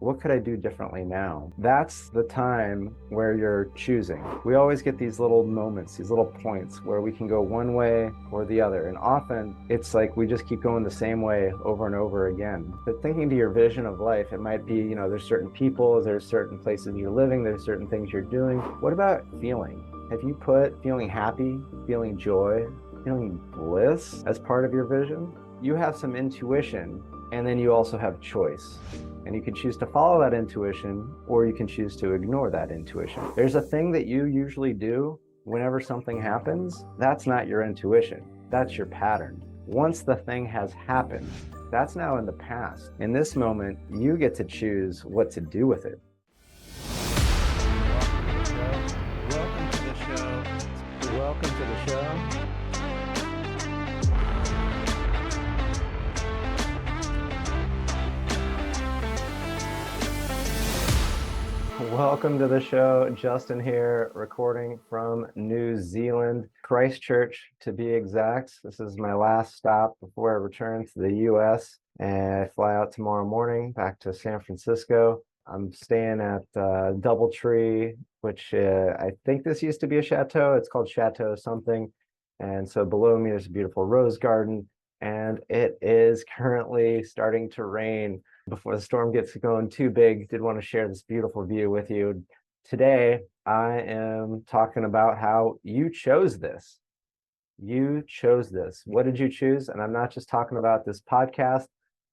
What could I do differently now? That's the time where you're choosing. We always get these little moments, these little points where we can go one way or the other. And often it's like we just keep going the same way over and over again. But thinking to your vision of life, it might be, there's certain people, there's certain places you're living, there's certain things you're doing. What about feeling? Have you put feeling happy, feeling joy, feeling bliss as part of your vision? You have some intuition, and then you also have choice. And you can choose to follow that intuition, or you can choose to ignore that intuition. There's a thing that you usually do whenever something happens. That's not your intuition. That's your pattern. Once the thing has happened, that's now in the past. In this moment, you get to choose what to do with it. Welcome to the show. Welcome to the show. Welcome to the show. Justin here, recording from New Zealand, Christchurch to be exact. This is my last stop before I return to the US, and I fly out tomorrow morning back to San Francisco. I'm staying at Doubletree, which I think this used to be a chateau. It's called Chateau something. And so below me, there's a beautiful rose garden, and it is currently starting to rain. Before the storm gets going too big, did want to share this beautiful view with you. Today, I am talking about how you chose this. You chose this. What did you choose? And I'm not just talking about this podcast.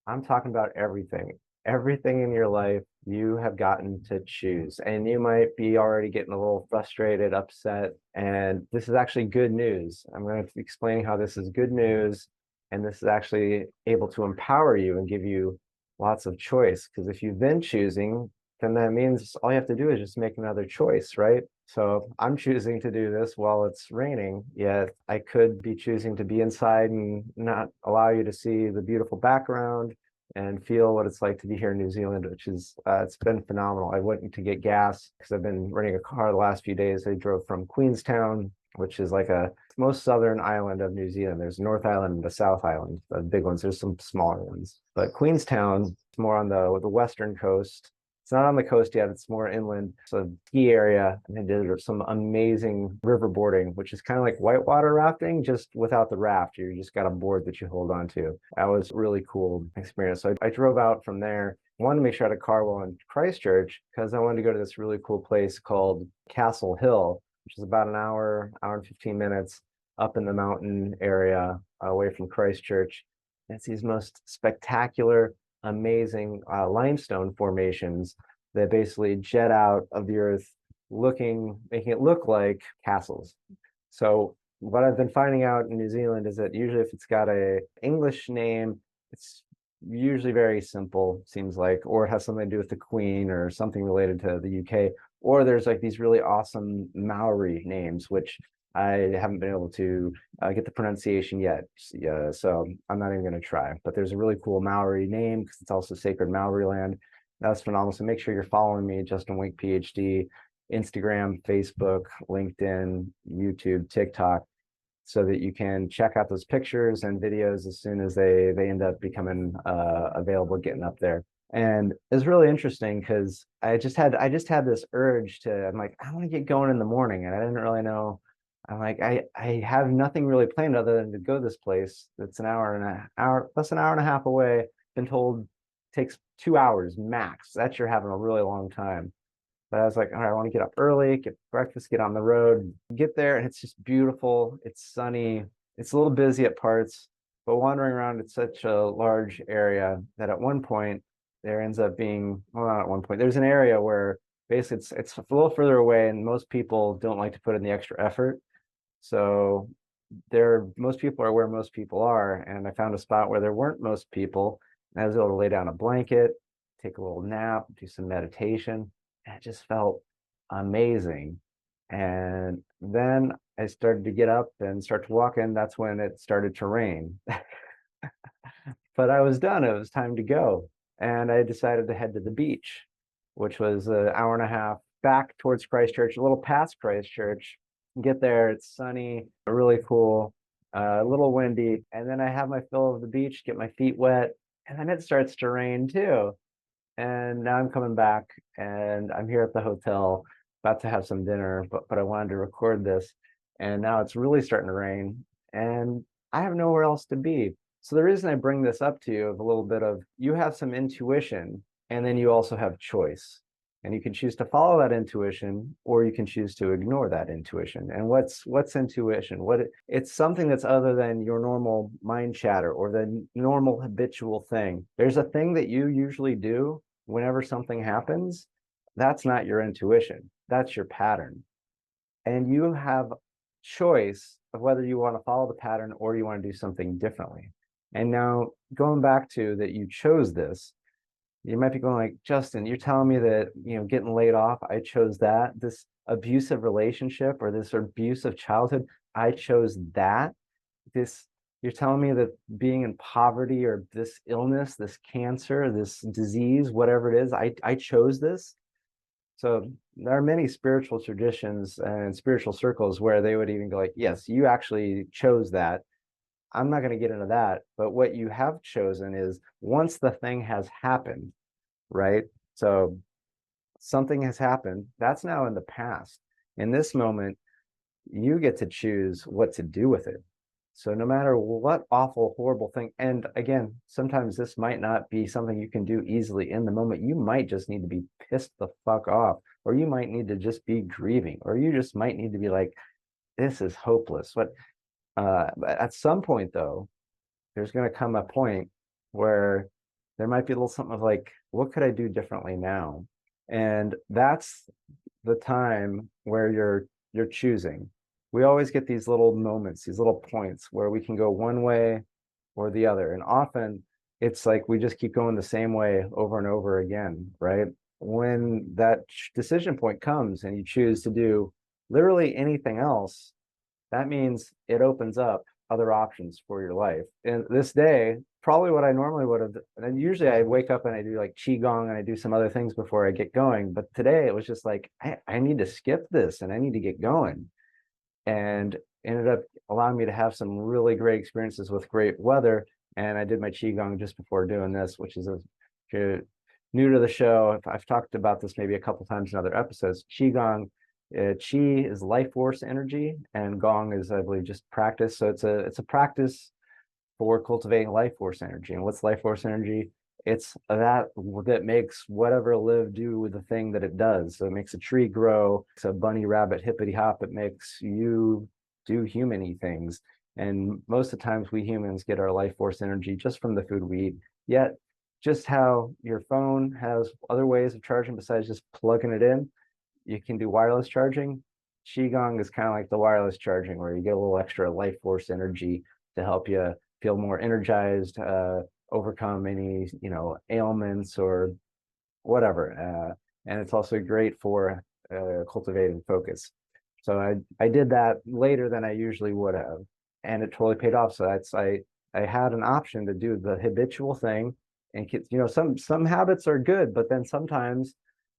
I'm talking about everything. Everything in your life you have gotten to choose. And you might be already getting a little frustrated, upset. And this is actually good news. I'm going to be explaining how this is good news. And this is actually able to empower you and give you lots of choice. Because if you've been choosing, then that means all you have to do is just make another choice, right? So I'm choosing to do this while it's raining, yet I could be choosing to be inside and not allow you to see the beautiful background and feel what it's like to be here in New Zealand, which is, it's been phenomenal. I went to get gas because I've been renting a car the last few days. I drove from Queenstown, which is like a most southern island of New Zealand. There's North Island and the South Island, the big ones. There's some smaller ones, but Queenstown is more on the western coast. It's not on the coast yet. It's more inland. It's a ski area, and they did some amazing river boarding, which is kind of like whitewater rafting, just without the raft. You just got a board that you hold on to. That was a really cool experience. So I drove out from there. I wanted to make sure I had a car while in Christchurch because I wanted to go to this really cool place called Castle Hill, which is about an hour and 15 minutes up in the mountain area away from Christchurch. And it's these most spectacular, amazing limestone formations that basically jet out of the earth, making it look like castles. So what I've been finding out in New Zealand is that usually if it's got a English name, it's usually very simple, seems like, or it has something to do with the Queen or something related to the UK. Or there's like these really awesome Maori names, which I haven't been able to get the pronunciation yet. So I'm not even going to try. But there's a really cool Maori name because it's also sacred Maori land. That's phenomenal. So make sure you're following me, Justin Wink, PhD, Instagram, Facebook, LinkedIn, YouTube, TikTok, so that you can check out those pictures and videos as soon as they end up becoming available, getting up there. And it's really interesting because I just had this urge to, I'm like, I want to get going in the morning, and I didn't really know. I'm like, I have nothing really planned other than to go to this place that's an hour plus an hour and a half away. Been told takes 2 hours max. That you're having a really long time. But I was like, all right, I want to get up early, get breakfast, get on the road, get there, and it's just beautiful. It's sunny. It's a little busy at parts, but wandering around, it's such a large area that at one point there ends up being, well, not at one point, there's an area where basically it's a little further away, and most people don't like to put in the extra effort. So most people are where most people are, and I found a spot where there weren't most people, and I was able to lay down a blanket, take a little nap, do some meditation, and it just felt amazing. And then I started to get up and start to walk in. That's when it started to rain. But I was done. It was time to go. And I decided to head to the beach, which was an hour and a half back towards Christchurch, a little past Christchurch. Get there, it's sunny, really cool, a little windy. And then I have my fill of the beach, get my feet wet, and then it starts to rain too. and now I'm coming back and I'm here at the hotel about to have some dinner, but I wanted to record this, and now it's really starting to rain and I have nowhere else to be. So the reason I bring this up to you of a little bit of you have some intuition and then you also have choice. And you can choose to follow that intuition or you can choose to ignore that intuition. And what's intuition? It's something that's other than your normal mind chatter or the normal habitual thing. There's a thing that you usually do whenever something happens. That's not your intuition. That's your pattern. And you have choice of whether you want to follow the pattern or you want to do something differently. And now going back to that you chose this, you might be going like, Justin, you're telling me that, getting laid off, I chose that. This abusive relationship or this abusive childhood, I chose that. This, you're telling me that being in poverty or this illness, this cancer, this disease, whatever it is, I chose this. So there are many spiritual traditions and spiritual circles where they would even go like, yes, you actually chose that. I'm not going to get into that, but what you have chosen is once the thing has happened, right? So something has happened, that's now in the past. In this moment, you get to choose what to do with it. So no matter what awful, horrible thing, and again, sometimes this might not be something you can do easily in the moment. You might just need to be pissed the fuck off, or you might need to just be grieving, or you just might need to be like, this is hopeless. But at some point, though, there's going to come a point where there might be a little something of like, what could I do differently now? And that's the time where you're choosing. We always get these little moments, these little points where we can go one way or the other. And often it's like we just keep going the same way over and over again, right? When that decision point comes and you choose to do literally anything else, that means it opens up other options for your life. And this day, probably what I normally would have, and usually I wake up and I do like qigong and I do some other things before I get going. But today it was just like, I need to skip this and I need to get going. And ended up allowing me to have some really great experiences with great weather. And I did my qigong just before doing this, which is if you're new to the show. I've talked about this maybe a couple times in other episodes. Qigong, qi is life force energy, and gong is, I believe, just practice. So it's a practice for cultivating life force energy. And what's life force energy? It's that makes whatever live do with the thing that it does. So it makes a tree grow. It's a bunny rabbit hippity hop. It makes you do human-y things. And most of the times we humans get our life force energy just from the food we eat. Yet just how your phone has other ways of charging besides just plugging it in, you can do wireless charging. Qigong is kind of like the wireless charging where you get a little extra life force energy to help you feel more energized, overcome any ailments or whatever. And it's also great for cultivating focus. So I did that later than I usually would have, and it totally paid off. So I had an option to do the habitual thing, and some habits are good, but then sometimes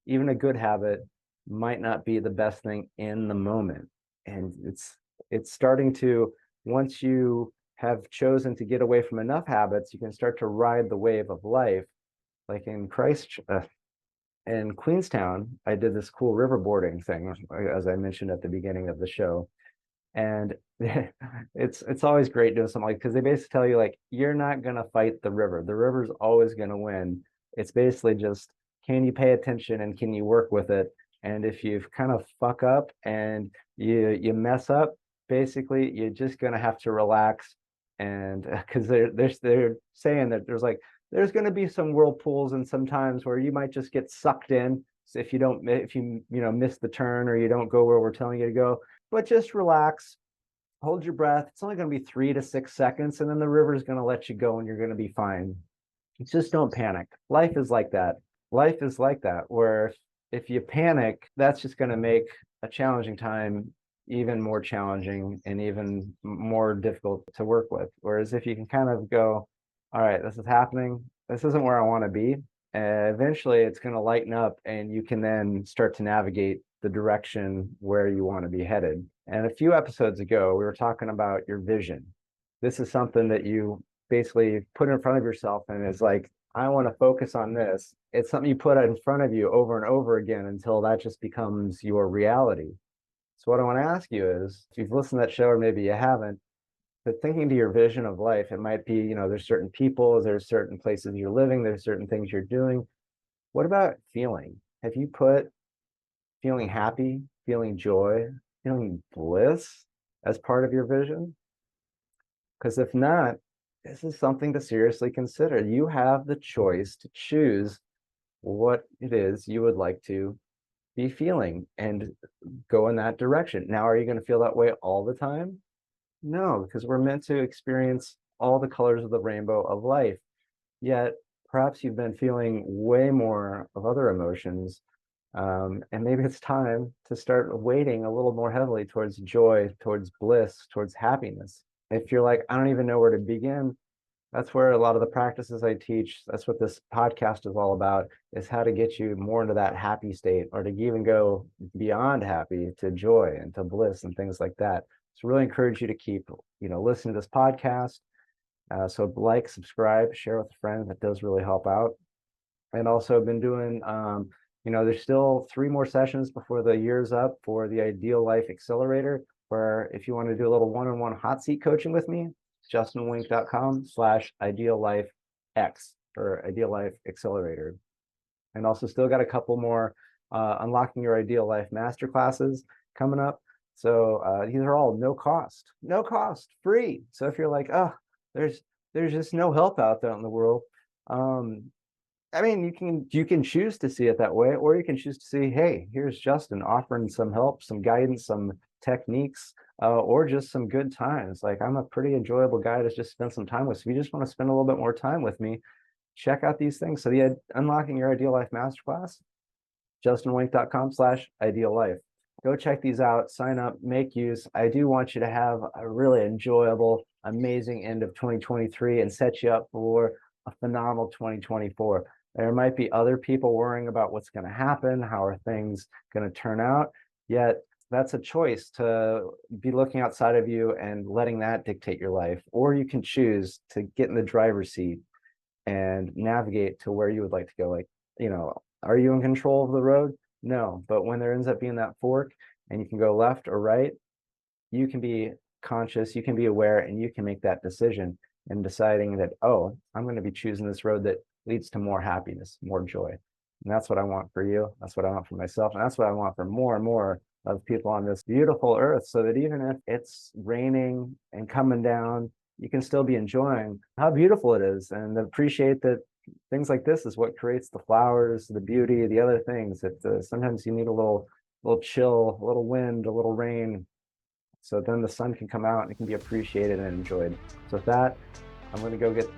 even a good habit might not be the best thing in the moment. And it's starting to, once you have chosen to get away from enough habits, you can start to ride the wave of life. Like in Queenstown, I did this cool riverboarding thing, as I mentioned at the beginning of the show. And it's always great doing something like, because they basically tell you like, you're not going to fight the river. The river's always going to win. It's basically just, can you pay attention and can you work with it? And if you kind of fuck up and you mess up, basically you're just going to have to relax. And because they're saying that there's going to be some whirlpools and some times where you might just get sucked in if you miss the turn or you don't go where we're telling you to go. But just relax, hold your breath. It's only going to be 3 to 6 seconds, and then the river is going to let you go and you're going to be fine. Just don't panic. Life is like that. Life is like that, where if you panic, that's just going to make a challenging time even more challenging and even more difficult to work with. Whereas if you can kind of go, all right, this is happening. This isn't where I want to be. Eventually, it's going to lighten up and you can then start to navigate the direction where you want to be headed. And a few episodes ago, we were talking about your vision. This is something that you basically put in front of yourself and is like, I want to focus on this. It's something you put in front of you over and over again until that just becomes your reality. So what I want to ask you is, if you've listened to that show or maybe you haven't, but thinking to your vision of life, it might be, there's certain people, there's certain places you're living, there's certain things you're doing. What about feeling? Have you put feeling happy, feeling joy, feeling bliss as part of your vision? Because if not, this is something to seriously consider. You have the choice to choose what it is you would like to be feeling and go in that direction. Now, are you going to feel that way all the time? No, because we're meant to experience all the colors of the rainbow of life. Yet, perhaps you've been feeling way more of other emotions. And maybe it's time to start weighting a little more heavily towards joy, towards bliss, towards happiness. If you're like, I don't even know where to begin, that's where a lot of the practices I teach, that's what this podcast is all about, is how to get you more into that happy state, or to even go beyond happy to joy and to bliss and things like that. So really encourage you to keep, listening to this podcast. So like, subscribe, share with a friend. That does really help out. And also I've been doing, there's still 3 more sessions before the year's up for the Ideal Life Accelerator, where if you want to do a little one-on-one hot seat coaching with me, justinwink.com/ideallifex or Ideal Life Accelerator. And also still got a couple more Unlocking Your Ideal Life masterclasses coming up. So these are all no cost, free. So if you're like, oh, there's just no help out there in the world. You can choose to see it that way, or you can choose to see, hey, here's Justin offering some help, some guidance, some techniques, or just some good times. Like, I'm a pretty enjoyable guy to just spend some time with. So if you just want to spend a little bit more time with me, check out these things. So the Unlocking Your Ideal Life Masterclass, justinwink.com/ideallife. Go check these out, sign up, make use. I do want you to have a really enjoyable, amazing end of 2023 and set you up for a phenomenal 2024. There might be other people worrying about what's going to happen, how are things going to turn out, yet that's a choice to be looking outside of you and letting that dictate your life. Or you can choose to get in the driver's seat and navigate to where you would like to go. Like, are you in control of the road? No, but when there ends up being that fork and you can go left or right, you can be conscious, you can be aware, and you can make that decision in deciding that, oh, I'm going to be choosing this road that leads to more happiness, more joy. And that's what I want for you. That's what I want for myself. And that's what I want for more and more of people on this beautiful earth, so that even if it's raining and coming down, you can still be enjoying how beautiful it is and appreciate that things like this is what creates the flowers, the beauty, the other things that sometimes you need a little chill, a little wind, a little rain, so then the sun can come out and it can be appreciated and enjoyed. So with that, I'm going to go get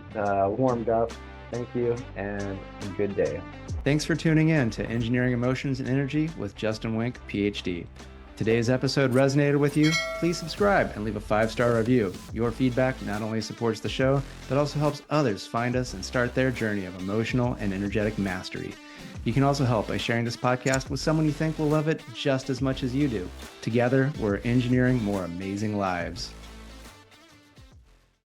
warmed up. Thank you, and a good day. Thanks for tuning in to Engineering Emotions and Energy with Justin Wink, Ph.D. Today's episode resonated with you? Please subscribe and leave a 5-star review. Your feedback not only supports the show, but also helps others find us and start their journey of emotional and energetic mastery. You can also help by sharing this podcast with someone you think will love it just as much as you do. Together, we're engineering more amazing lives.